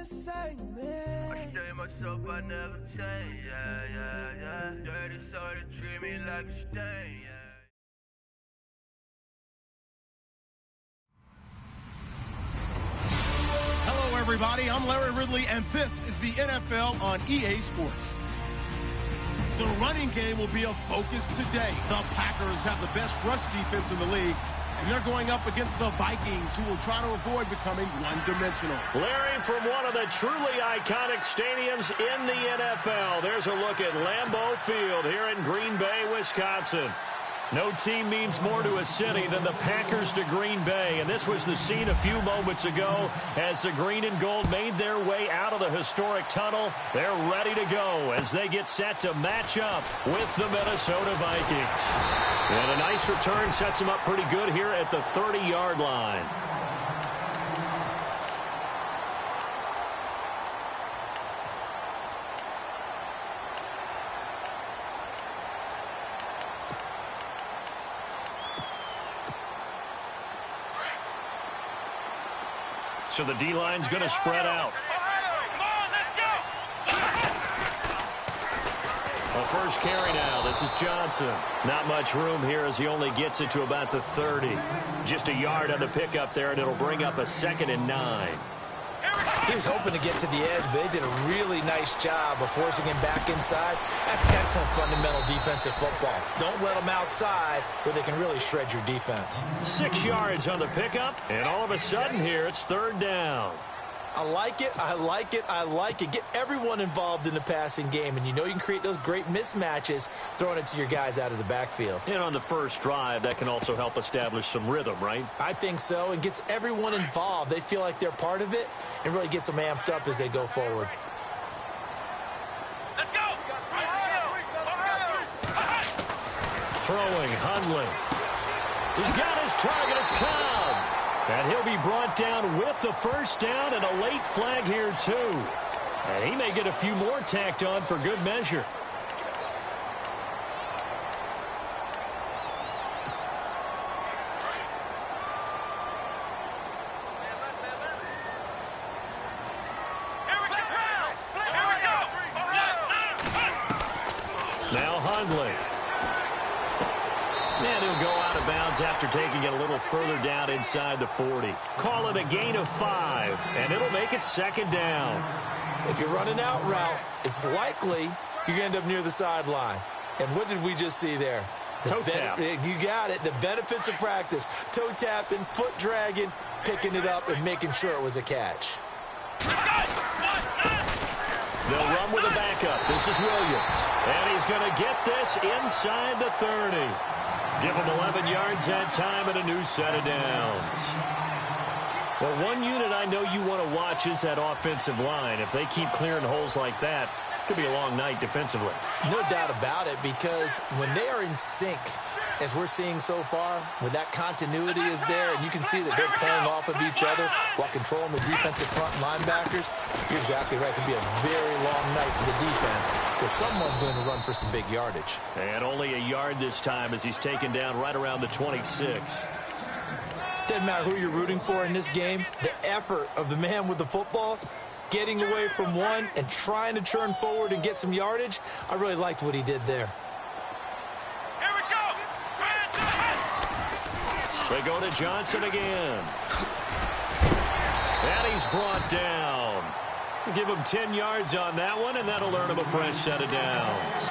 the same, man. I stay myself, I never change, yeah, yeah, yeah. Dirty soda, treat me like a stain, yeah. Hello, everybody. I'm Larry Ridley, and this is the NFL on EA Sports. The running game will be a focus today. The Packers have the best rush defense in the league, and they're going up against the Vikings, who will try to avoid becoming one-dimensional. Larry, from one of the truly iconic stadiums in the NFL, there's a look at Lambeau Field here in Green Bay, Wisconsin. No team means more to a city than the Packers to Green Bay, and this was the scene a few moments ago as the green and gold made their way out of the historic tunnel. They're ready to go as they get set to match up with the Minnesota Vikings. And a nice return sets them up pretty good here at the 30-yard line. So the D-line's going to spread out. A first carry now. This is Johnson. Not much room here as he only gets it to about the 30. Just a yard on the pickup there, and it'll bring up a 2nd and 9. He was hoping to get to the edge, but they did a really nice job of forcing him back inside. That's excellent fundamental defensive football. Don't let them outside where they can really shred your defense. 6 yards on the pickup, and all of a sudden here it's 3rd down. I like it, I like it, I like it. Get everyone involved in the passing game, and you know you can create those great mismatches throwing it to your guys out of the backfield. And on the first drive, that can also help establish some rhythm, right? I think so, and gets everyone involved. They feel like they're part of it, and really gets them amped up as they go forward. Let's go! Throwing, Hundley. He's got his target, it's Cobb. And he'll be brought down with the first down and a late flag here, too. And he may get a few more tacked on for good measure. Now Hundley. And he'll go out of bounds after taking it a little further down inside the 40. Call it a gain of 5, and it'll make it 2nd down. If you're running out route, it's likely you're going to end up near the sideline. And what did we just see there? Toe tap. You got it. The benefits of practice. Toe tapping, foot dragging, picking it up, and making sure it was a catch. They'll run with a backup. This is Williams. And he's going to get this inside the 30. Give him 11 yards that time and a new set of downs. Well, one unit I know you want to watch is that offensive line. If they keep clearing holes like that, it could be a long night defensively. No doubt about it, because when they are in sync, as we're seeing so far, when that continuity is there, and you can see that they're playing off of each other while controlling the defensive front linebackers, you're exactly right. It could be a very long night for the defense because someone's going to run for some big yardage. And only a yard this time as he's taken down right around the 26. Doesn't matter who you're rooting for in this game. The effort of the man with the football, getting away from one and trying to turn forward and get some yardage, I really liked what he did there. They go to Johnson again. And he's brought down. Give him 10 yards on that one, and that'll earn him a fresh set of downs.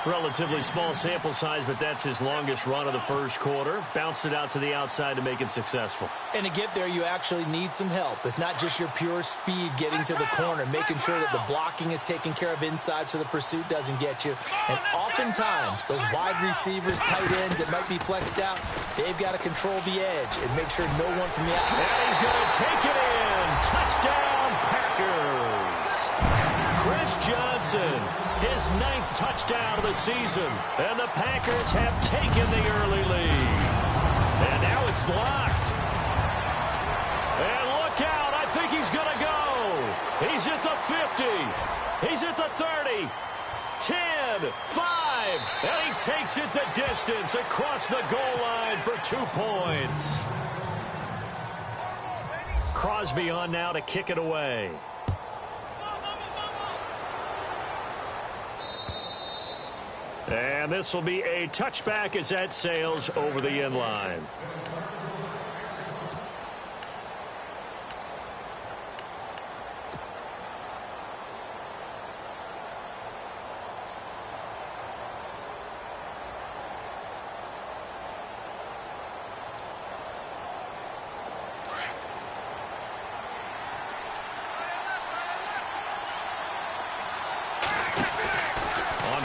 Relatively small sample size, but that's his longest run of the first quarter. Bounced it out to the outside to make it successful. And to get there, you actually need some help. It's not just your pure speed getting to the corner, making sure that the blocking is taken care of inside so the pursuit doesn't get you. And oftentimes, those wide receivers, tight ends that might be flexed out, they've got to control the edge and make sure no one from the outside. And he's going to take it in. Touchdown, Packers. Chris Johnson, his 9th touchdown of the season. And the Packers have taken the early lead. And now it's blocked. And look out. I think he's going to go. He's at the 50. He's at the 30. 10, 5. And he takes it the distance across the goal line for 2 points. Crosby on now to kick it away. And this will be a touchback as that sails over the end line.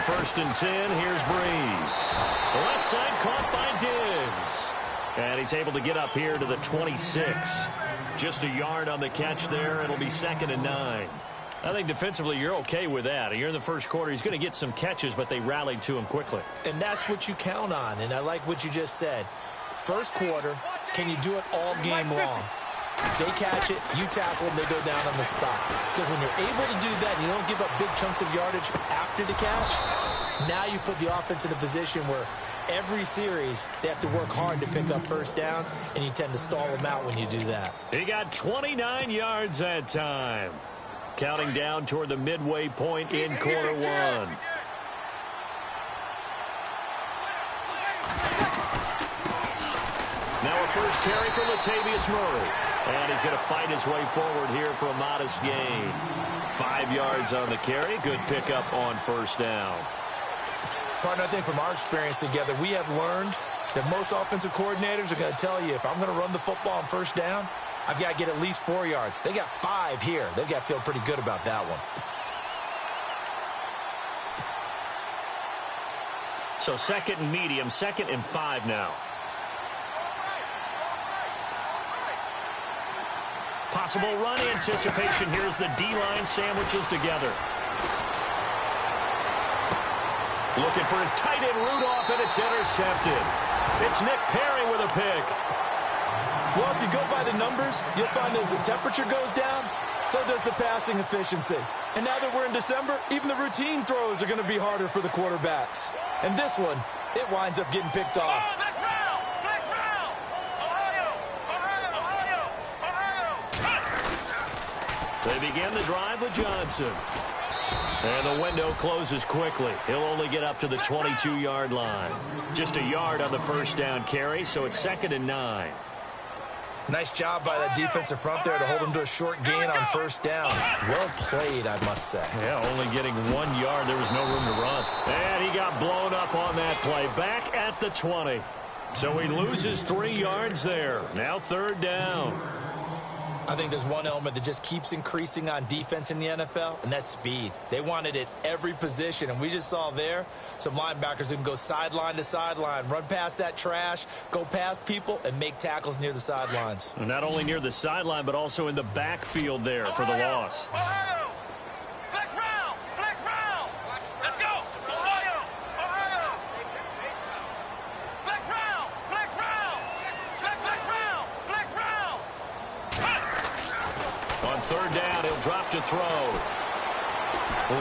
First and 10, here's Breeze. The left side caught by Diggs. And he's able to get up here to the 26. Just a yard on the catch there. It'll be 2nd and 9. I think defensively you're okay with that. Here in the first quarter, he's going to get some catches, but they rallied to him quickly. And that's what you count on, and I like what you just said. First quarter, can you do it all game long? They catch it, you tackle them, they go down on the spot. Because when you're able to do that and you don't give up big chunks of yardage after the catch, now you put the offense in a position where every series they have to work hard to pick up first downs, and you tend to stall them out when you do that. He got 29 yards that time. Counting down toward the midway point in quarter one. Now a first carry for Latavius Murray. And he's going to fight his way forward here for a modest gain. 5 yards on the carry. Good pickup on first down. Partner, I think from our experience together, we have learned that most offensive coordinators are going to tell you, if I'm going to run the football on first down, I've got to get at least 4 yards. They got 5 here. They've got to feel pretty good about that one. So 2nd and medium, 2nd and 5 now. Possible run anticipation. Here's the D-line sandwiches together. Looking for his tight end Rudolph, and it's intercepted. It's Nick Perry with a pick. Well, if you go by the numbers, you'll find as the temperature goes down, so does the passing efficiency. And now that we're in December, even the routine throws are going to be harder for the quarterbacks. And this one, it winds up getting picked off. They begin the drive with Johnson. And the window closes quickly. He'll only get up to the 22-yard line. Just a yard on the first down carry, so it's 2nd and 9. Nice job by that defensive front there to hold him to a short gain on first down. Well played, I must say. Yeah, only getting 1 yard. There was no room to run. And he got blown up on that play. Back at the 20. So he loses 3 yards there. Now 3rd down. I think there's one element that just keeps increasing on defense in the NFL, and that's speed. They want it at every position, and we just saw there some linebackers who can go sideline to sideline, run past that trash, go past people, and make tackles near the sidelines. And not only near the sideline, but also in the backfield there for the loss. Third down, he'll drop to throw.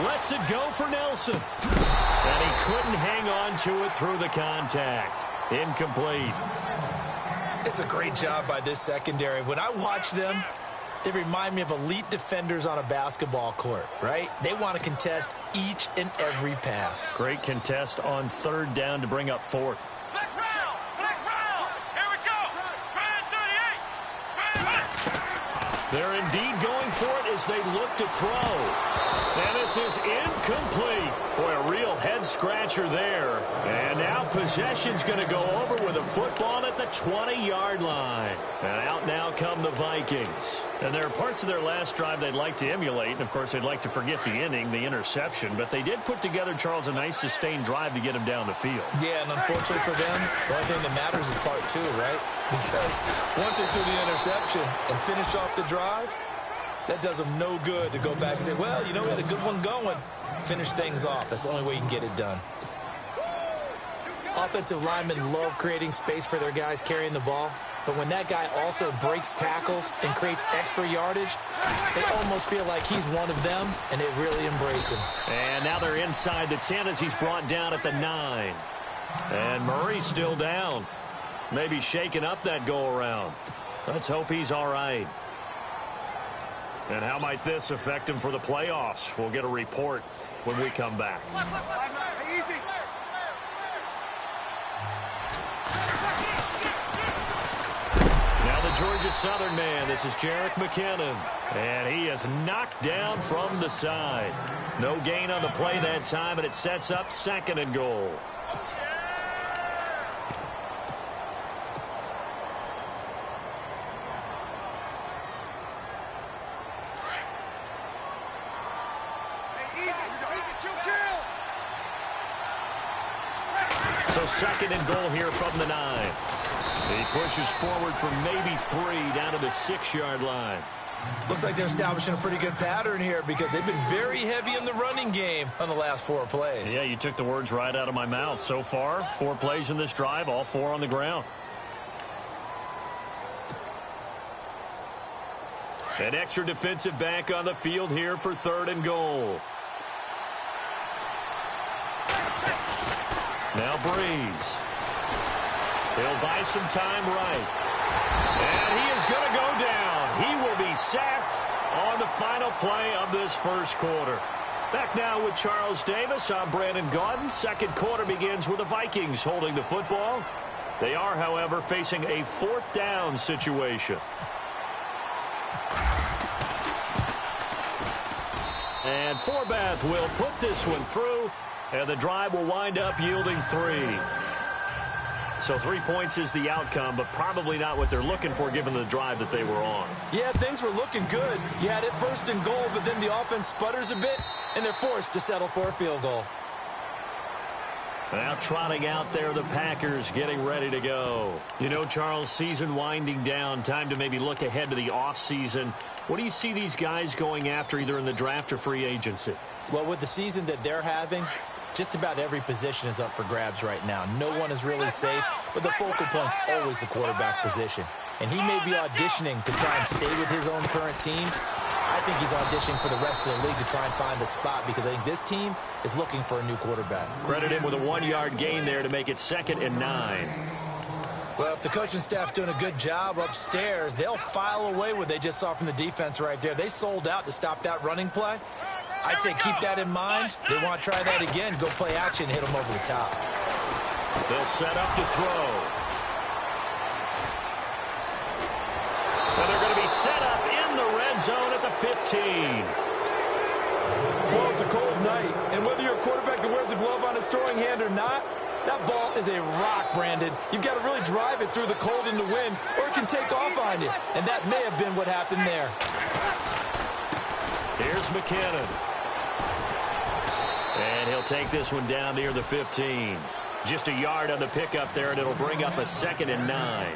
Lets it go for Nelson. And he couldn't hang on to it through the contact. Incomplete. It's a great job by this secondary. When I watch them, they remind me of elite defenders on a basketball court, right? They want to contest each and every pass. Great contest on 3rd down to bring up 4th. They're indeed going for it as they look to throw. And this is incomplete. Boy, a real head-scratcher there. And now possession's going to go over with a football at the 20-yard line. And out now come the Vikings. And there are parts of their last drive they'd like to emulate. And, of course, they'd like to forget the inning, the interception. But they did put together, Charles, a nice sustained drive to get him down the field. Yeah, and unfortunately for them, the only thing that matters is part 2, right? Because once they threw the interception and finished off the drive, that does them no good to go back and say, well, you know, we had a good one going. Finish things off. That's the only way you can get it done. Offensive linemen love creating space for their guys carrying the ball. But when that guy also breaks tackles and creates extra yardage, they almost feel like he's one of them, and they really embrace him. And now they're inside the 10 as he's brought down at the 9. And Murray's still down. Maybe shaking up that go-around. Let's hope he's all right. And how might this affect him for the playoffs? We'll get a report when we come back. Georgia Southern man. This is Jerick McKinnon. And he is knocked down from the side. No gain on the play that time, and it sets up 2nd and goal. So 2nd and goal here from the 9. He pushes forward for maybe 3 down to the 6-yard line. Looks like they're establishing a pretty good pattern here because they've been very heavy in the running game on the last 4 plays. Yeah, you took the words right out of my mouth. So far, 4 plays in this drive, all 4 on the ground. An extra defensive back on the field here for 3rd and goal. Now Breeze. He'll buy some time right. And he is going to go down. He will be sacked on the final play of this first quarter. Back now with Charles Davis. I'm Brandon Gaudin. 2nd quarter begins with the Vikings holding the football. They are, however, facing a 4th down situation. And Forbath will put this one through, and the drive will wind up yielding 3. So 3 points is the outcome, but probably not what they're looking for given the drive that they were on. Yeah, things were looking good. You had it 1st and goal, but then the offense sputters a bit, and they're forced to settle for a field goal. Now trotting out there, the Packers getting ready to go. You know, Charles, season winding down, time to maybe look ahead to the offseason. What do you see these guys going after either in the draft or free agency? Well, with the season that they're having, just about every position is up for grabs right now. No one is really safe, but the focal point's always the quarterback position. And he may be auditioning to try and stay with his own current team. I think he's auditioning for the rest of the league to try and find a spot because I think this team is looking for a new quarterback. Credit him with a 1-yard gain there to make it 2nd and 9. Well, if the coaching staff's doing a good job upstairs, they'll file away what they just saw from the defense right there. They sold out to stop that running play. I'd say keep that in mind. They want to try that again. Go play action and hit them over the top. They'll set up to throw. And they're going to be set up in the red zone at the 15. Well, it's a cold night, and whether you're a quarterback that wears a glove on his throwing hand or not, that ball is a rock, Brandon. You've got to really drive it through the cold and the wind, or it can take off on you. And that may have been what happened there. Here's McKinnon. And he'll take this one down near the 15. Just a yard on the pickup there, and it'll bring up a 2nd and 9.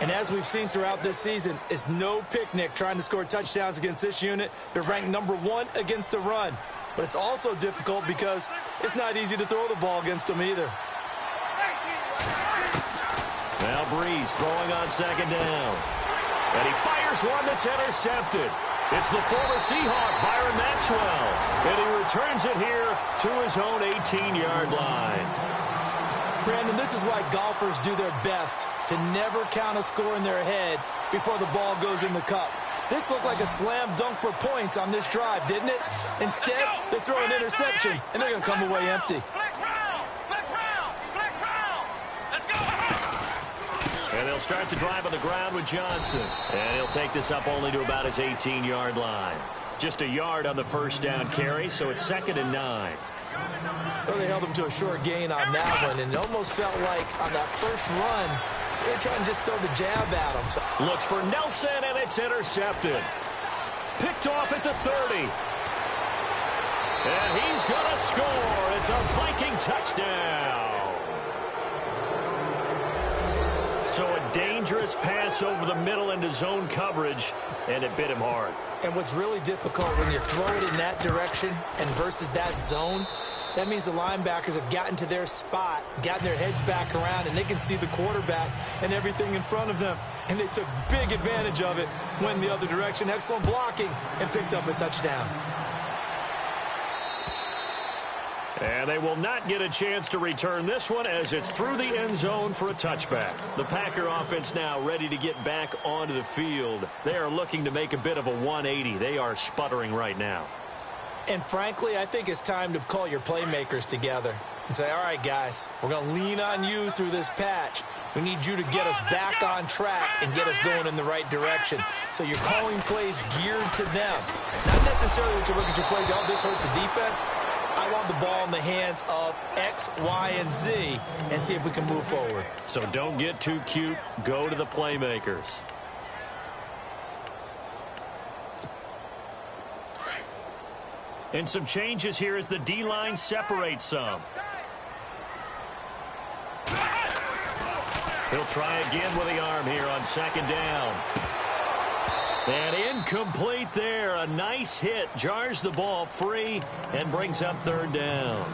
And as we've seen throughout this season, it's no picnic trying to score touchdowns against this unit. They're ranked #1 against the run. But it's also difficult because it's not easy to throw the ball against them either. Now Breeze throwing on 2nd down. And he fires one that's intercepted. It's the former Seahawk, Byron Maxwell. And he returns it here to his own 18-yard line. Brandon, this is why golfers do their best to never count a score in their head before the ball goes in the cup. This looked like a slam dunk for points on this drive, didn't it? Instead, they throw an interception, and they're going to come away empty. And they'll start the drive on the ground with Johnson. And he'll take this up only to about his 18-yard line. Just a yard on the first down carry, so it's 2nd and 9. Well, they held him to a short gain on that one, and it almost felt like on that first run, they were trying to just throw the jab at him. Looks for Nelson, and it's intercepted. Picked off at the 30. And he's going to score. It's a Viking touchdown. So a dangerous pass over the middle into zone coverage, and it bit him hard. And what's really difficult when you throw it in that direction and versus that zone, that means the linebackers have gotten to their spot, gotten their heads back around, and they can see the quarterback and everything in front of them. And they took big advantage of it, went the other direction, excellent blocking, and picked up a touchdown. And they will not get a chance to return this one as it's through the end zone for a touchback. The Packer offense now ready to get back onto the field. They are looking to make a bit of a 180. They are sputtering right now. And frankly, I think it's time to call your playmakers together and say, all right, guys, we're going to lean on you through this patch. We need you to get us back on track and get us going in the right direction. So you're calling plays geared to them. Not necessarily what you look at your plays, oh, this hurts the defense. I want the ball in the hands of X, Y, and Z and see if we can move forward. So don't get too cute. Go to the playmakers. And some changes here as the D-line separates some. He'll try again with the arm here on second down. And incomplete there. A nice hit. Jars the ball free and brings up third down.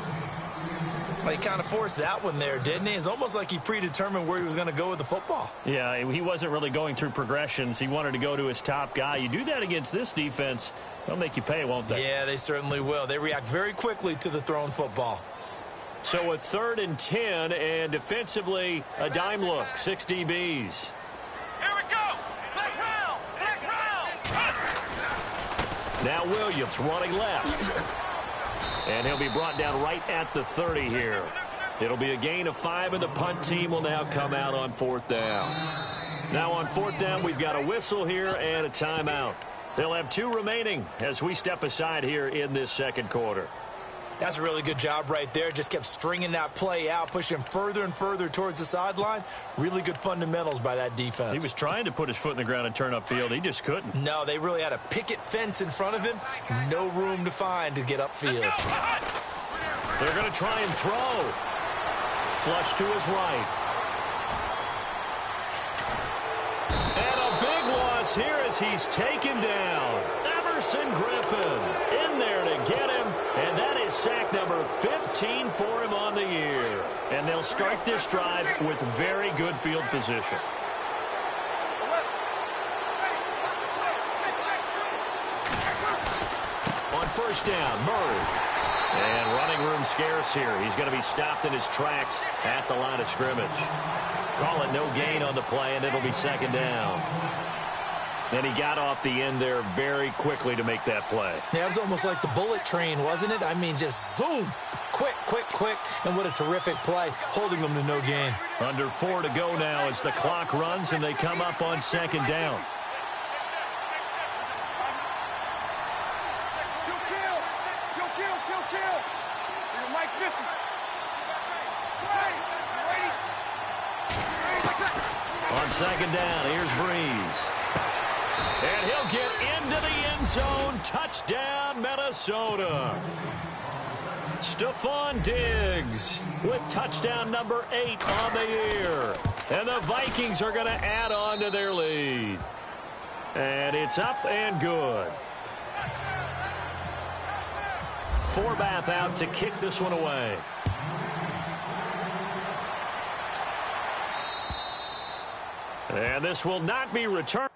Well, he kind of forced that one there, didn't he? It's almost like he predetermined where he was going to go with the football. Yeah, he wasn't really going through progressions. He wanted to go to his top guy. You do that against this defense, they'll make you pay, won't they? Yeah, they certainly will. They react very quickly to the thrown football. So a 3rd and 10, and defensively, a dime look, 6 DBs. Here we go! Next round! Next round! Now Williams running left. And he'll be brought down right at the 30 here. It'll be a gain of 5, and the punt team will now come out on 4th down. Now on 4th down, we've got a whistle here and a timeout. They'll have 2 remaining as we step aside here in this second quarter. That's a really good job right there. Just kept stringing that play out, pushing further and further towards the sideline. Really good fundamentals by that defense. He was trying to put his foot in the ground and turn upfield. He just couldn't. No, they really had a picket fence in front of him. No room to find to get upfield. They're going to try and throw. Flush to his right. And a big loss here as he's taken down. Everson Griffin in there to get him. And that is sack number 15 for him on the year. And they'll start this drive with very good field position. On 1st down, Murray. And running room scarce here. He's going to be stopped in his tracks at the line of scrimmage. Call it no gain on the play, and it'll be 2nd down. And he got off the end there very quickly to make that play. Yeah, it was almost like the bullet train, wasn't it? I mean, just zoom. Quick, quick, quick. And what a terrific play, holding them to no gain. Under 4 to go now as the clock runs and they come up on 2nd down. On 2nd down, here's Breeze. And he'll get into the end zone. Touchdown, Minnesota. Stephon Diggs with touchdown number 8 on the year. And the Vikings are going to add on to their lead. And it's up and good. Forbath out to kick this one away. And this will not be returned.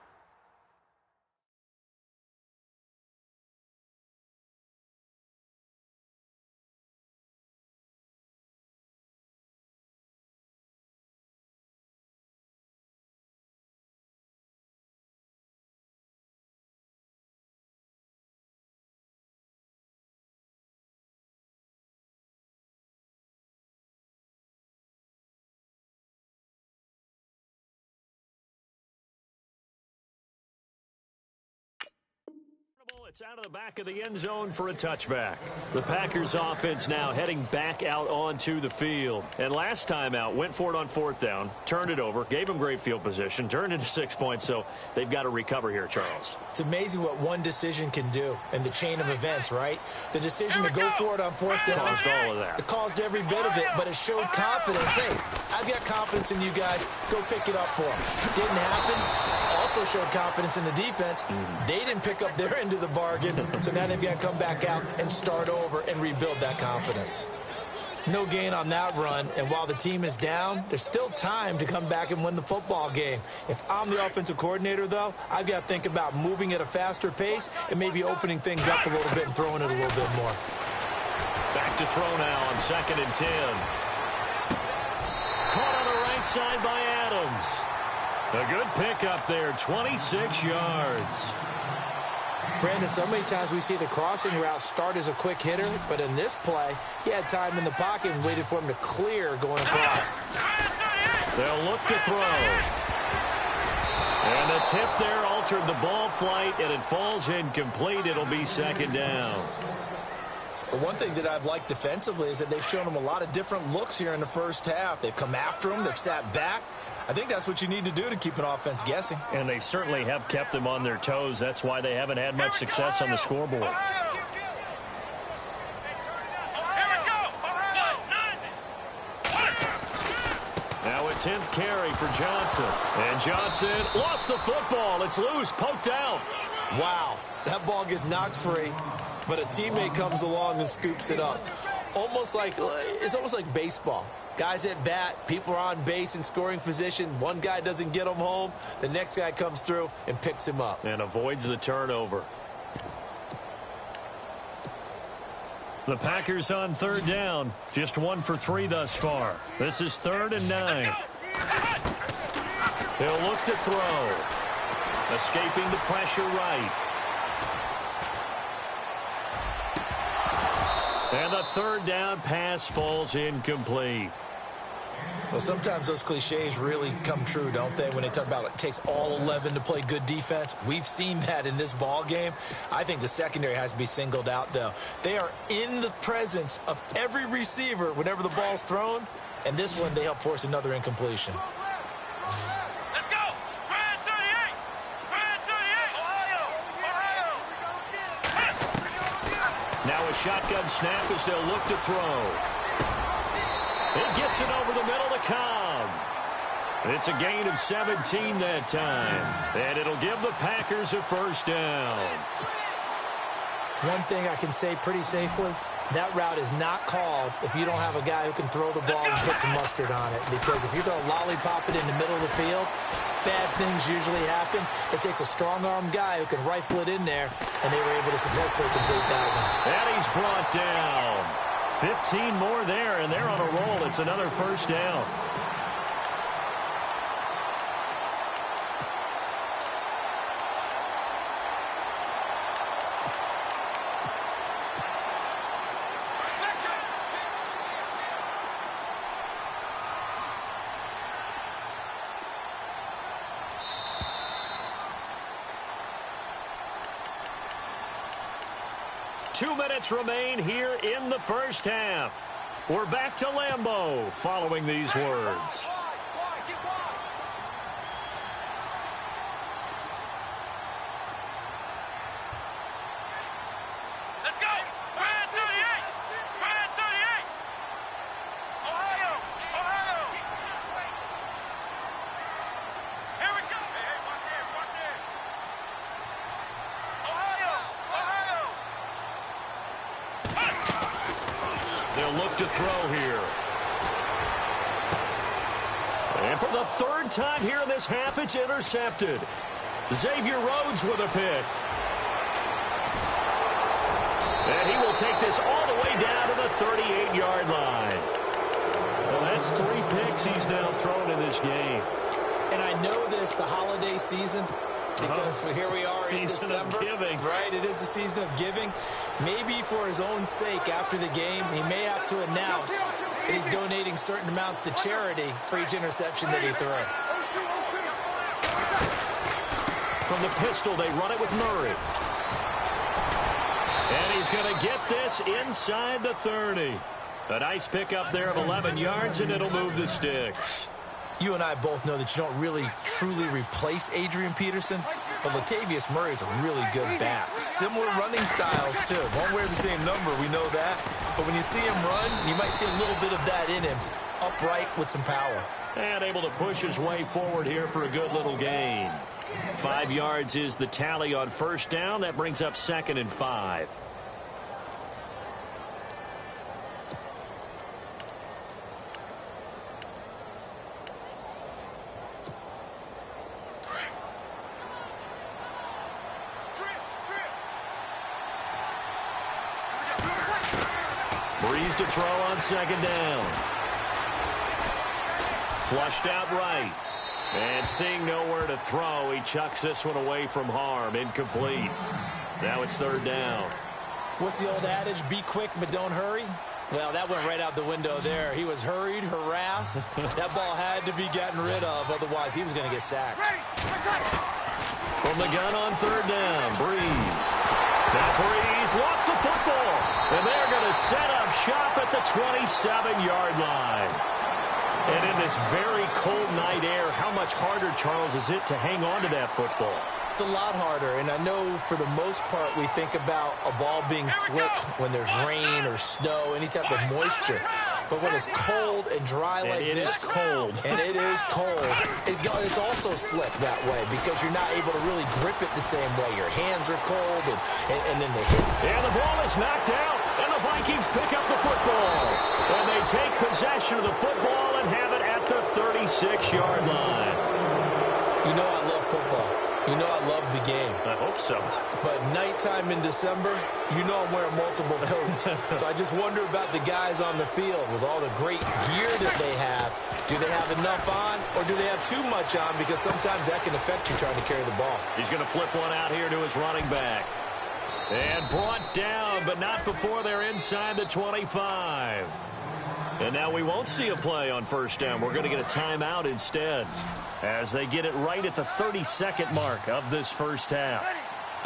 It's out of the back of the end zone for a touchback. The Packers offense now heading back out onto the field. And last time out, went for it on 4th down, turned it over, gave them great field position, turned into 6 points, so they've got to recover here, Charles. It's amazing what one decision can do in the chain of events, right? The decision to go for it on 4th down. Caused all of that. It caused every bit of it, but it showed confidence. Hey, I've got confidence in you guys. Go pick it up for them. Didn't happen. Also showed confidence in the defense. They didn't pick up their end of the bargain, so now they've got to come back out and start over and rebuild that confidence. No gain on that run, and while the team is down, there's still time to come back and win the football game. If I'm the offensive coordinator, though, I've got to think about moving at a faster pace and maybe opening things up a little bit and throwing it a little bit more. Back to throw now on 2nd and 10. Caught on the right side by Adams. A good pickup there, 26 yards. Brandon, so many times we see the crossing route start as a quick hitter, but in this play, he had time in the pocket and waited for him to clear going across. They'll look to throw. And the tip there altered the ball flight, and it falls incomplete. It'll be second down. Well, one thing that I've liked defensively is that they've shown them a lot of different looks here in the first half. They've come after them. They've sat back. I think that's what you need to do to keep an offense guessing. And they certainly have kept them on their toes. That's why they haven't had much success on the scoreboard. Now a 10th carry for Johnson. And Johnson lost the football. It's loose, poked out. Wow, that ball gets knocked free, but a teammate comes along and scoops it up. It's almost like baseball. Guys at bat, people are on base in scoring position. One guy doesn't get him home. The next guy comes through and picks him up. And avoids the turnover. The Packers on third down. Just 1 for 3 thus far. This is 3rd and 9. They'll look to throw. Escaping the pressure right. And the 3rd down pass falls incomplete. Well, sometimes those cliches really come true, don't they? When they talk about it takes all 11 to play good defense. We've seen that in this ball game. I think the secondary has to be singled out, though. They are in the presence of every receiver whenever the ball's thrown. And this one, they help force another incompletion. Let's go! Brand 38! Brand 38! Ohio! Now a shotgun snap as they'll look to throw. He gets it over the middle to Cobb. It's a gain of 17 that time. And it'll give the Packers a first down. One thing I can say pretty safely, that route is not called if you don't have a guy who can throw the ball and put some mustard on it. Because if you're going to lollipop it in the middle of the field, bad things usually happen. It takes a strong-arm guy who can rifle it in there, and they were able to successfully complete that one. And he's brought down. 15 more there, and they're on a roll. It's another first down. Two minutes remain here in the first half. We're back to Lambeau following these words. Let's go! Brand 38! Brand 38! Ohio! Ohio! Here we go! Hey, watch it, watch it! Ohio! Ohio! They'll look to throw here. And for the 3rd time here in this half, it's intercepted. Xavier Rhodes with a pick. And he will take this all the way down to the 38-yard line. Well, that's 3 picks he's now thrown in this game. And I know this, the holiday season, because here we are in December. Season of giving. Right, it is the season of giving. Maybe for his own sake after the game, he may have to announce that he's donating certain amounts to charity for each interception that he threw. From the pistol, they run it with Murray. And he's going to get this inside the 30. A nice pickup there of 11 yards, and it'll move the sticks. You and I both know that you don't really, truly replace Adrian Peterson, but Latavius Murray is a really good back. Similar running styles, too. Won't wear the same number, we know that. But when you see him run, you might see a little bit of that in him. Upright with some power. And able to push his way forward here for a good little gain. 5 yards is the tally on first down. That brings up 2nd and 5. Breeze to throw on 2nd down. Flushed out right. And seeing nowhere to throw, he chucks this one away from harm. Incomplete. Now it's 3rd down. What's the old adage? Be quick, but don't hurry. Well, that went right out the window there. He was hurried, harassed. That ball had to be gotten rid of, otherwise he was going to get sacked. From the gun on third down, Breeze. Now Breeze lost the football, and they're going to set up shop at the 27-yard line. And in this very cold night air, how much harder, Charles, is it to hang on to that football? It's a lot harder, and I know for the most part we think about a ball being slick when there's rain or snow, any type of moisture. But when it's cold and dry like this, it is cold. And it is cold, it's also slick that way because you're not able to really grip it the same way. Your hands are cold, and then they hit. And the ball is knocked out, and the Vikings pick up the football. And they take possession of the football and have it at the 36-yard line. You know I love football. You know I love the game. I hope so. But nighttime in December, you know I'm wearing multiple coats. So I just wonder about the guys on the field with all the great gear that they have. Do they have enough on, or do they have too much on? Because sometimes that can affect you trying to carry the ball. He's going to flip one out here to his running back. And brought down, but not before they're inside the 25. And now we won't see a play on first down. We're going to get a timeout instead as they get it right at the 32nd mark of this first half.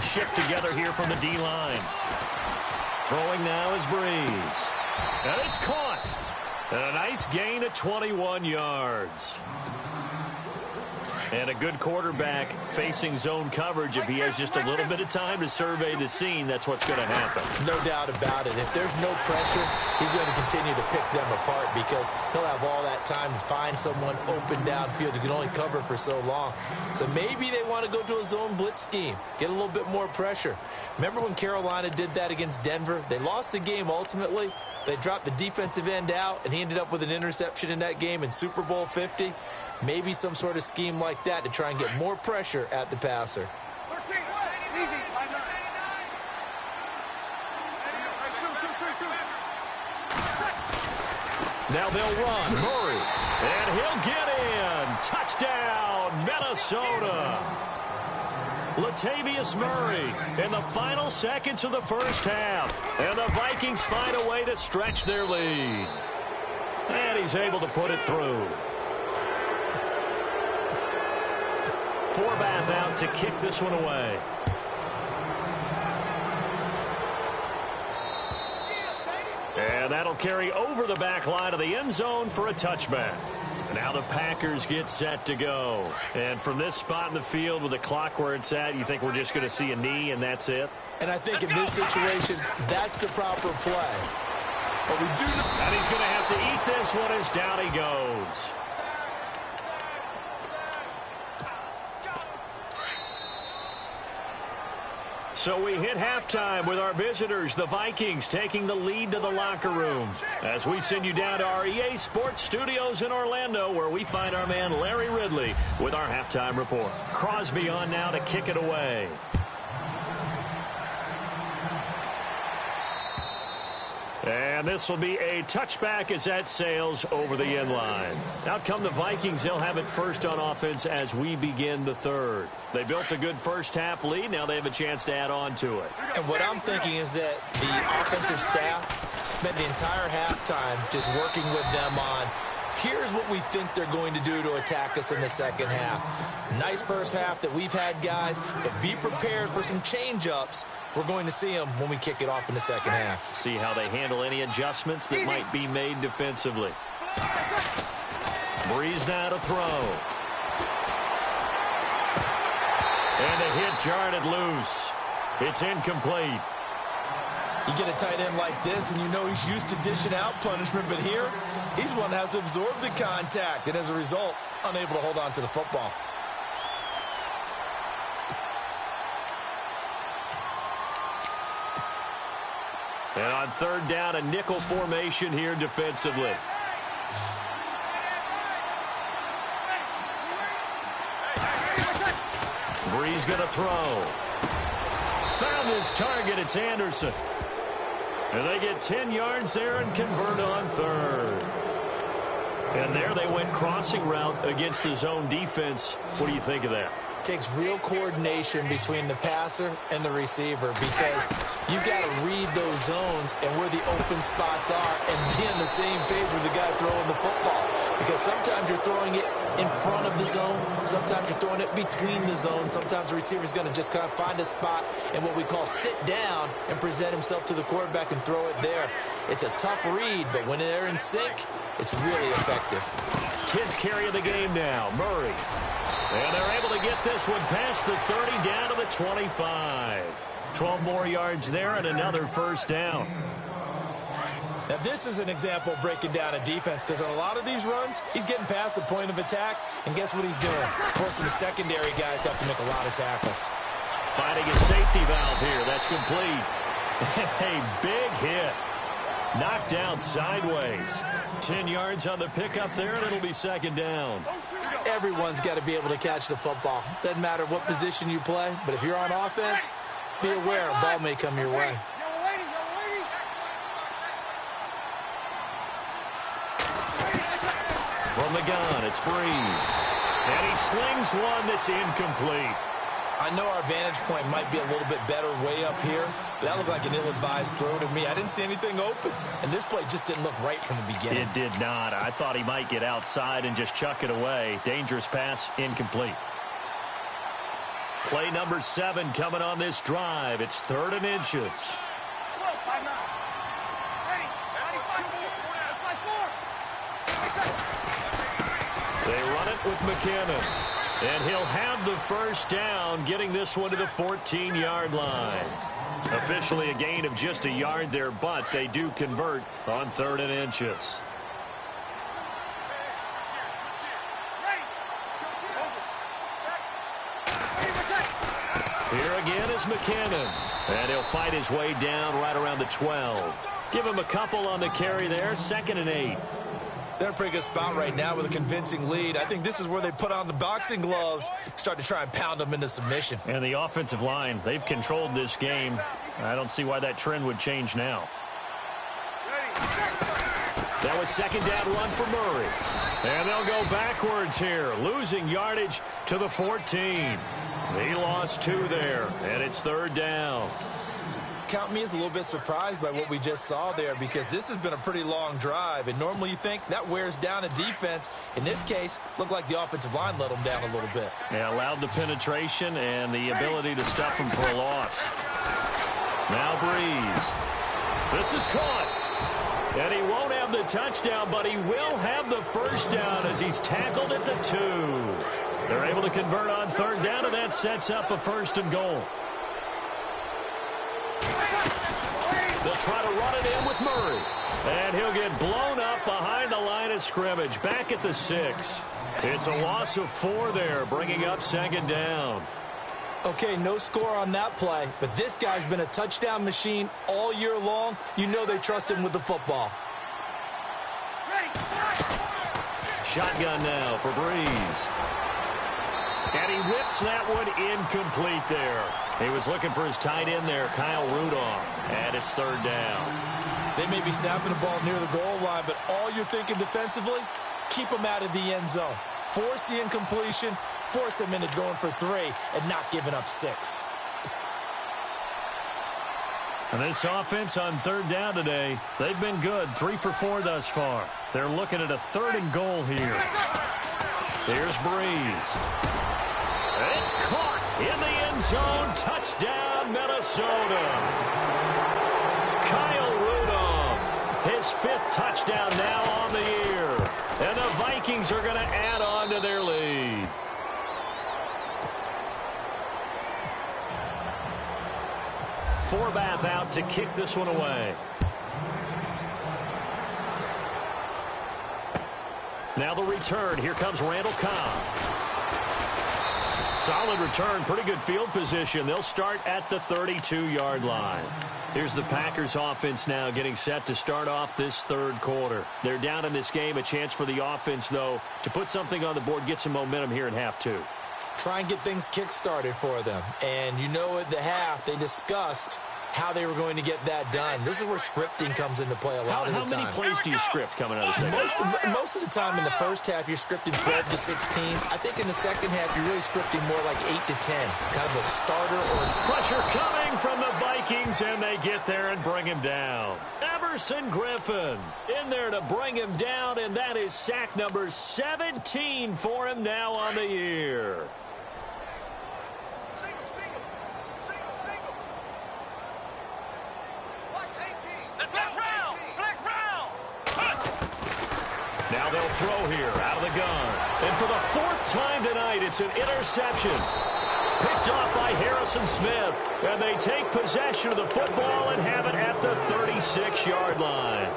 Shift together here from the D-line. Throwing now is Breeze. And it's caught. And a nice gain at 21 yards. And a good quarterback facing zone coverage. If he has just a little bit of time to survey the scene, that's what's going to happen. No doubt about it. If there's no pressure, he's going to continue to pick them apart because he'll have all that time to find someone open downfield who can only cover for so long. So maybe they want to go to a zone blitz scheme, get a little bit more pressure. Remember when Carolina did that against Denver? They lost the game ultimately. They dropped the defensive end out, and he ended up with an interception in that game in Super Bowl 50. Maybe some sort of scheme like that to try and get more pressure at the passer. Now they'll run. Murray. And he'll get in. Touchdown, Minnesota. Latavius Murray in the final seconds of the first half. And the Vikings find a way to stretch their lead. And he's able to put it through. Forbath out to kick this one away. And that'll carry over the back line of the end zone for a touchback. Now the Packers get set to go. And from this spot in the field with the clock where it's at, you think we're just going to see a knee and that's it? And I think in this situation, that's the proper play. But we do know. And he's going to have to eat this one as down he goes. So we hit halftime with our visitors, the Vikings, taking the lead to the locker room. As we send you down to our EA Sports Studios in Orlando, where we find our man Larry Ridley with our halftime report. Crosby on now to kick it away. And this will be a touchback as that sails over the end line. Out come the Vikings. They'll have it first on offense as we begin the third. They built a good first half lead. Now they have a chance to add on to it. And what I'm thinking is that the offensive staff spent the entire halftime just working with them on, here's what we think they're going to do to attack us in the second half. Nice first half that we've had, guys, but be prepared for some change-ups. We're going to see them when we kick it off in the second half. See how they handle any adjustments that might be made defensively. Breeze now to throw. And a hit jarred it loose. It's incomplete. You get a tight end like this, and you know he's used to dishing out punishment, but here, he's one that has to absorb the contact, and as a result, unable to hold on to the football. And on third down, a nickel formation here defensively. Breeze going to throw. Found his target. It's Anderson. And they get 10 yards there and convert on third. And there they went crossing route against the zone defense. What do you think of that? takes real coordination between the passer and the receiver because you've got to read those zones and where the open spots are and be on the same page with the guy throwing the football. Because sometimes you're throwing it in front of the zone. Sometimes you're throwing it between the zones. Sometimes the receiver's going to just kind of find a spot and what we call sit down and present himself to the quarterback and throw it there. It's a tough read, but when they're in sync, it's really effective. 10th carry of the game now, Murray. And they're able to get this one past the 30 down to the 25. 12 more yards there and another first down. Now, this is an example of breaking down a defense because on a lot of these runs, he's getting past the point of attack, and guess what he's doing? Forcing the secondary guys to have to make a lot of tackles. Finding a safety valve here. That's complete. A big hit. Knocked down sideways. 10 yards on the pickup there, and it'll be second down. Everyone's got to be able to catch the football. Doesn't matter what position you play, but if you're on offense, be aware a ball may come your way. From the gun, it's Breeze. And he slings one that's incomplete. I know our vantage point might be a little bit better way up here, but that looked like an ill-advised throw to me. I didn't see anything open, and this play just didn't look right from the beginning. It did not. I thought he might get outside and just chuck it away. Dangerous pass, incomplete. Play number 7 coming on this drive. It's 3rd and inches. They run it with McKinnon. And he'll have the first down, getting this one to the 14-yard line. Officially a gain of just a yard there, but they do convert on 3rd and inches. Here again is McKinnon. And he'll fight his way down right around the 12. Give him a couple on the carry there, 2nd and 8. They're in a pretty good spot right now with a convincing lead. I think this is where they put on the boxing gloves, start to try and pound them into submission. And the offensive line, they've controlled this game. I don't see why that trend would change now. That was 2nd down run for Murray. And they'll go backwards here, losing yardage to the 14. He lost 2 there, and it's 3rd down. Count me as a little bit surprised by what we just saw there because this has been a pretty long drive, and normally you think that wears down a defense. In this case, looked like the offensive line let them down a little bit. Yeah, allowed the penetration and the ability to stuff them for a loss. Now Breeze. This is caught. And he won't have the touchdown, but he will have the first down as he's tackled at the 2. They're able to convert on 3rd down, and that sets up a 1st and goal. They'll try to run it in with Murray. And he'll get blown up behind the line of scrimmage, back at the 6. It's a loss of 4 there, bringing up 2nd down. Okay, no score on that play, but this guy's been a touchdown machine all year long. You know they trust him with the football. Shotgun now for Breeze. And he whips that one incomplete there. He was looking for his tight end there, Kyle Rudolph. And it's 3rd down. They may be snapping the ball near the goal line, but all you're thinking defensively, keep them out of the end zone. Force the incompletion, force them into going for 3, and not giving up 6. And this offense on 3rd down today, they've been good. 3 for 4 thus far. They're looking at a 3rd and goal here. Here's Breeze. It's caught in the end zone. Touchdown, Minnesota. Kyle Rudolph, his 5th touchdown now on the year. And the Vikings are going to add on to their lead. Forbath out to kick this one away. Now the return. Here comes Randall Cobb. Solid return, pretty good field position. They'll start at the 32-yard line. Here's the Packers offense now getting set to start off this 3rd quarter. They're down in this game. A chance for the offense, though, to put something on the board, get some momentum here in half 2. Try and get things kick-started for them. And you know at the half, they discussed how they were going to get that done. This is where scripting comes into play a lot of the time. How many plays do you script coming out of the second? Most of the time in the first half, you're scripting 12 to 16. I think in the second half, you're really scripting more like 8 to 10. Kind of a starter or... Pressure coming from the Vikings, and they get there and bring him down. Everson Griffin in there to bring him down, and that is sack number 17 for him now on the year. Now they'll throw here out of the gun. And for the fourth time tonight, it's an interception. Picked off by Harrison Smith. And they take possession of the football and have it at the 36-yard line.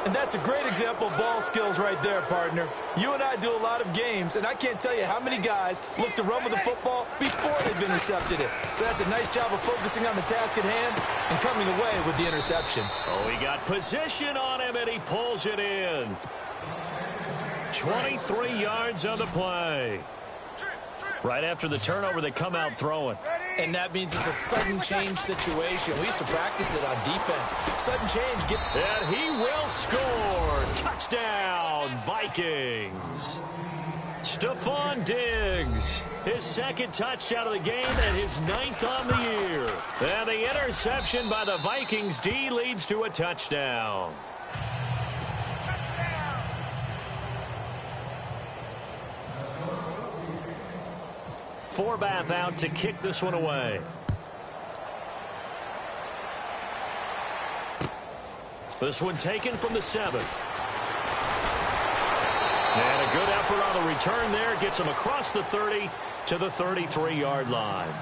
And that's a great example of ball skills right there, partner. You and I do a lot of games, and I can't tell you how many guys look to run with the football before they've intercepted it. So that's a nice job of focusing on the task at hand and coming away with the interception. Oh, he got position on him, and he pulls it in. 23 yards on the play. Right after the turnover, they come out throwing. And that means it's a sudden change situation. We used to practice it on defense. Sudden change. And he will score. Touchdown, Vikings. Stephon Diggs, his second touchdown of the game and his 9th on the year. And the interception by the Vikings D leads to a touchdown. Forbath out to kick this one away. This one taken from the 7. And a good effort on the return there. Gets him across the 30 to the 33-yard line.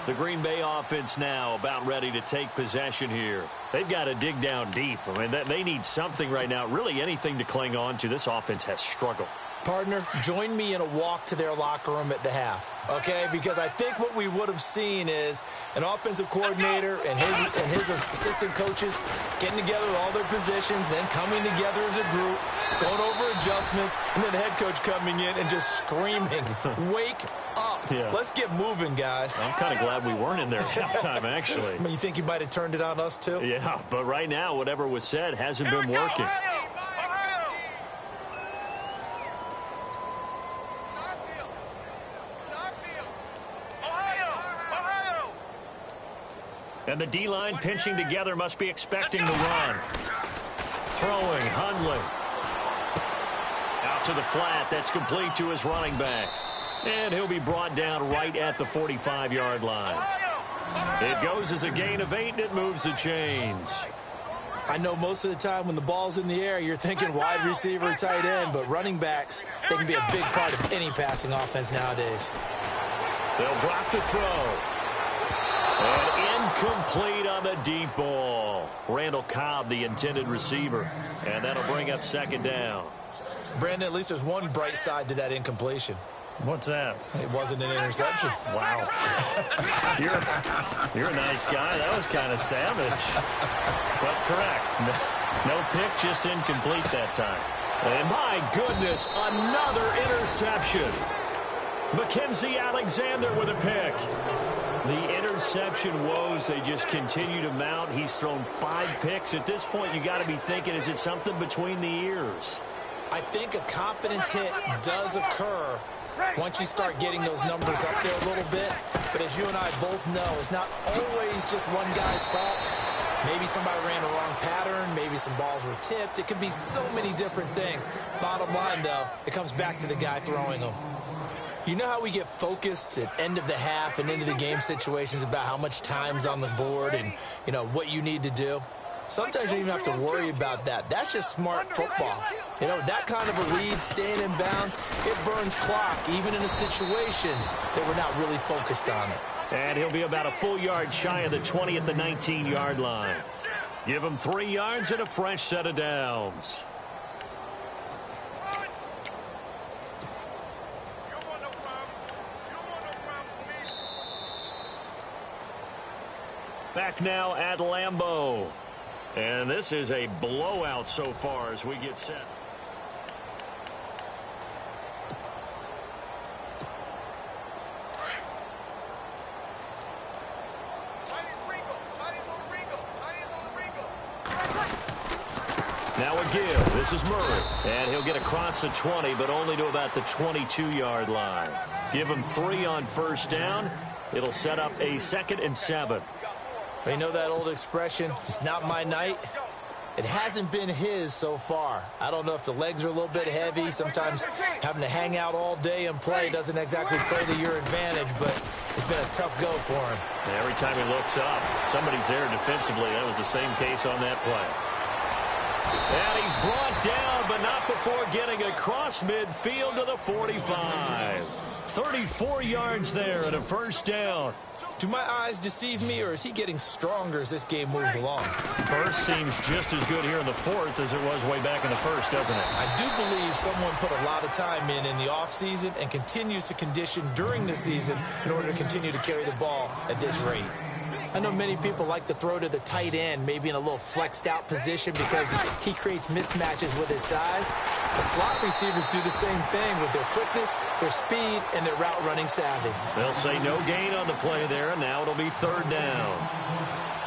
The Green Bay offense now about ready to take possession here. They've got to dig down deep. I mean, they need something right now, really anything to cling on to. This offense has struggled. Partner, join me in a walk to their locker room at the half, okay? Because I think what we would have seen is an offensive coordinator and his assistant coaches getting together with all their positions, then coming together as a group, going over adjustments, and then the head coach coming in and just screaming, wake up. Yeah. Let's get moving, guys. I'm kind of glad we weren't in there at halftime, actually. I mean, you think you might have turned it on us, too? Yeah, but right now, whatever was said hasn't been working. And the D-line pinching together must be expecting the run. Throwing, Hundley. Out to the flat. That's complete to his running back. And he'll be brought down right at the 45-yard line. It goes as a gain of 8, and it moves the chains. I know most of the time when the ball's in the air, you're thinking wide receiver, tight end, but running backs, they can be a big part of any passing offense nowadays. They'll drop the throw. And incomplete on the deep ball. Randall Cobb, the intended receiver. And that'll bring up second down. Brandon, at least there's one bright side to that incompletion. What's that? It wasn't an interception. Wow. You're a nice guy. That was kind of savage. But correct. No pick, just incomplete that time. And my goodness, another interception. Mackenzie Alexander with a pick. The interception woes, they just continue to mount. He's thrown 5 picks. At this point, you got to be thinking, is it something between the ears? I think a confidence hit does occur once you start getting those numbers up there a little bit. But as you and I both know, it's not always just one guy's fault. Maybe somebody ran a wrong pattern. Maybe some balls were tipped. It could be so many different things. Bottom line, though, it comes back to the guy throwing them. You know how we get focused at end of the half and into the game situations about how much time's on the board and, you know, what you need to do? Sometimes you don't even have to worry about that. That's just smart football. You know, that kind of a read, staying in bounds, it burns clock, even in a situation that we're not really focused on it. And he'll be about a full yard shy of the 20 at the 19-yard line. Give him 3 yards and a fresh set of downs. Back now at Lambeau. And this is a blowout so far as we get set. Now a give. This is Murray. And he'll get across the 20, but only to about the 22-yard line. Give him 3 on first down. It'll set up a 2nd and 7. You know that old expression, it's not my night? It hasn't been his so far. I don't know if the legs are a little bit heavy. Sometimes having to hang out all day and play doesn't exactly play to your advantage, but it's been a tough go for him. And every time he looks up, somebody's there defensively. That was the same case on that play. And he's brought down, but not before getting across midfield to the 45. 34 yards there and a first down. Do my eyes deceive me, or is he getting stronger as this game moves along? Burst seems just as good here in the 4th as it was way back in the 1st, doesn't it? I do believe someone put a lot of time in the offseason and continues to condition during the season in order to continue to carry the ball at this rate. I know many people like to throw to the tight end, maybe in a little flexed out position because he creates mismatches with his size. The slot receivers do the same thing with their quickness, their speed, and their route running savvy. They'll say no gain on the play there, and now it'll be 3rd down.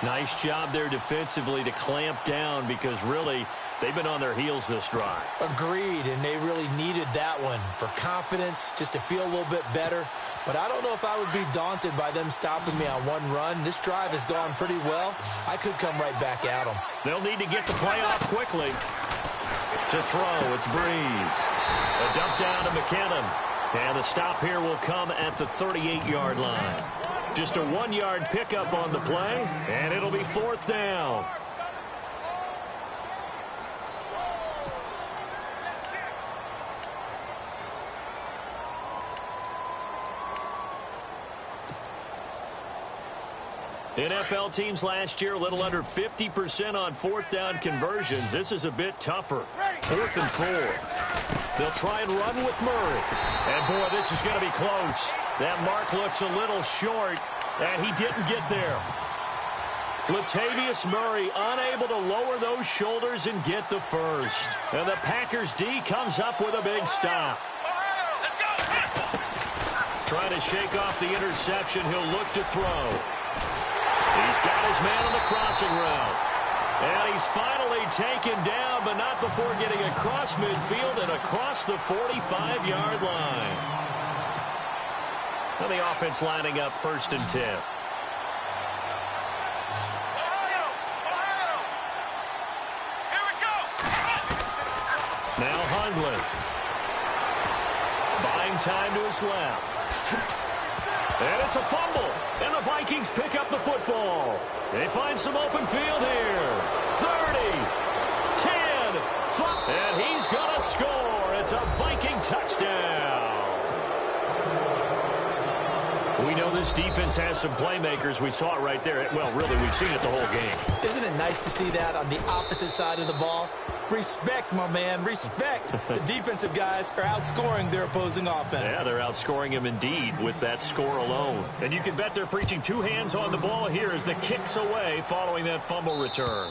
Nice job there defensively to clamp down because really they've been on their heels this drive. Agreed, and they really needed that one for confidence, just to feel a little bit better. But I don't know if I would be daunted by them stopping me on one run. This drive has gone pretty well. I could come right back at them. They'll need to get the play off quickly. To throw, it's Breeze. A dump down to McKinnon. And the stop here will come at the 38-yard line. Just a 1-yard pickup on the play, and it'll be 4th down. NFL teams last year a little under 50% on 4th down conversions. This is a bit tougher. 4th and 4. They'll try and run with Murray. And, boy, this is going to be close. That mark looks a little short, and he didn't get there. Latavius Murray unable to lower those shoulders and get the first. And the Packers D comes up with a big stop. Trying to shake off the interception. He'll look to throw. He's got his man on the crossing route. And he's finally taken down, but not before getting across midfield and across the 45-yard line. And the offense lining up 1st and 10. Now Hundley. Buying time to his left. And it's a fumble. And the Vikings pick up the football. They find some open field here. 30, 10, 5. And he's going to score. It's a Viking touchdown. We know this defense has some playmakers. We saw it right there. Well, really, we've seen it the whole game. Isn't it nice to see that on the opposite side of the ball? Respect, my man, respect. The defensive guys are outscoring their opposing offense. Yeah, they're outscoring him indeed with that score alone. And you can bet they're preaching 2 hands on the ball here as the kick's away following that fumble return.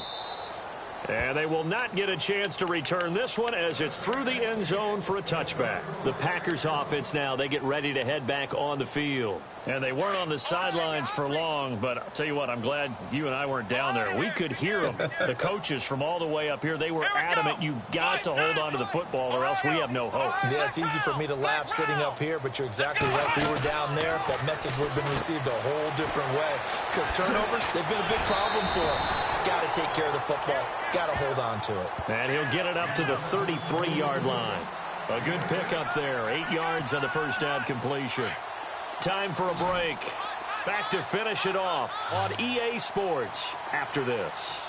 And they will not get a chance to return this one as it's through the end zone for a touchback. The Packers offense now, they get ready to head back on the field. And they weren't on the sidelines for long, but I'll tell you what, I'm glad you and I weren't down there. We could hear them. The coaches from all the way up here, they were adamant, you've got to hold on to the football or else we have no hope. Yeah, it's easy for me to laugh sitting up here, but you're exactly right. If we were down there, that message would have been received a whole different way. Because turnovers, they've been a big problem for them. Got to take care of the football. Got to hold on to it. And he'll get it up to the 33-yard line. A good pickup there. 8 yards on the first down completion. Time for a break. Back to finish it off on EA Sports after this.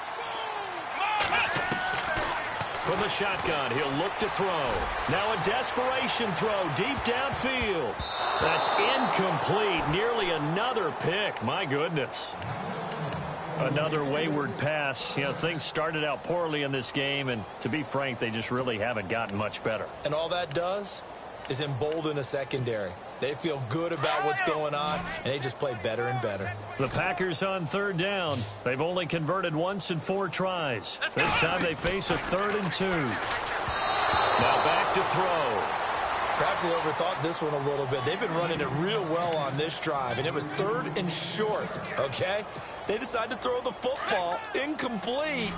From the shotgun, he'll look to throw. Now a desperation throw deep downfield. That's incomplete. Nearly another pick. My goodness. Another wayward pass. You know, things started out poorly in this game, and to be frank, they just really haven't gotten much better. And all that does is embolden a secondary. They feel good about what's going on, and they just play better and better. The Packers on 3rd down. They've only converted once in 4 tries. This time they face a 3rd and 2. Now back to throw. Perhaps they overthought this one a little bit. They've been running it real well on this drive, and it was 3rd and short, okay? They decided to throw the football incomplete.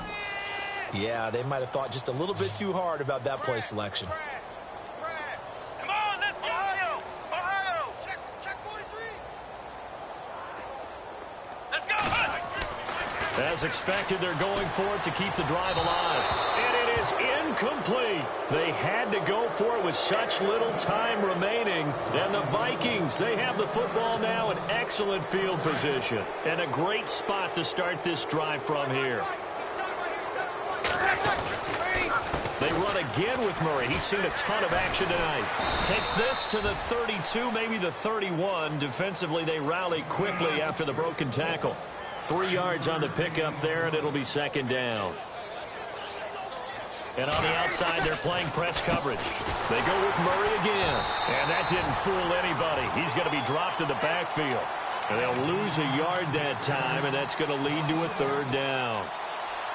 Yeah, they might have thought just a little bit too hard about that play selection. Come on, let's go! Ohio! Check 43! Let's go! As expected, they're going for it to keep the drive alive. And it is incomplete. They had to go for it with such little time remaining. And the Vikings, they have the football now in excellent field position. And a great spot to start this drive from here. They run again with Murray. He's seen a ton of action tonight. Takes this to the 32, maybe the 31. Defensively, they rally quickly after the broken tackle. 3 yards on the pickup there, and it'll be second down. And on the outside, they're playing press coverage. They go with Murray again. And that didn't fool anybody. He's going to be dropped in the backfield. And they'll lose a yard that time, and that's going to lead to a third down.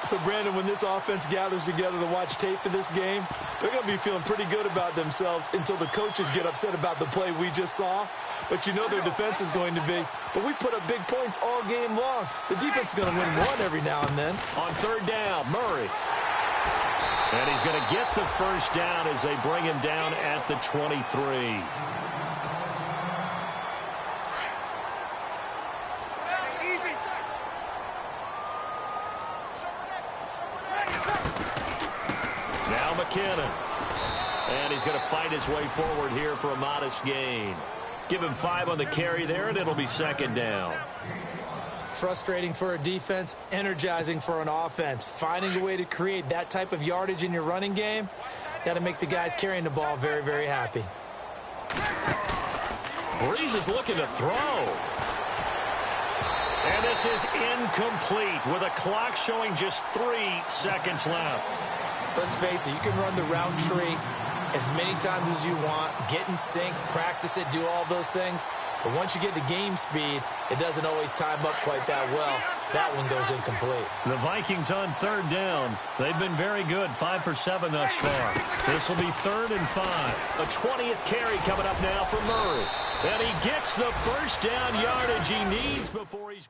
So, Brandon, when this offense gathers together to watch tape for this game, they're going to be feeling pretty good about themselves until the coaches get upset about the play we just saw. But you know their defense is going to be. But we put up big points all game long. The defense is going to win one every now and then. On third down, Murray. And he's going to get the first down as they bring him down at the 23. Now McKinnon. And he's going to fight his way forward here for a modest gain. Give him 5 on the carry there, and it'll be second down. Frustrating for a defense, energizing for an offense. Finding a way to create that type of yardage in your running game, that'll make the guys carrying the ball very, very happy. Breeze is looking to throw. And this is incomplete with a clock showing just 3 seconds left. Let's face it, you can run the route tree as many times as you want, get in sync, practice it, do all those things. But once you get to game speed, it doesn't always time up quite that well. That one goes incomplete. The Vikings on third down. They've been very good, 5 for 7 thus far. This will be 3rd and 5. A 20th carry coming up now for Murray. And he gets the first down yardage he needs before he's...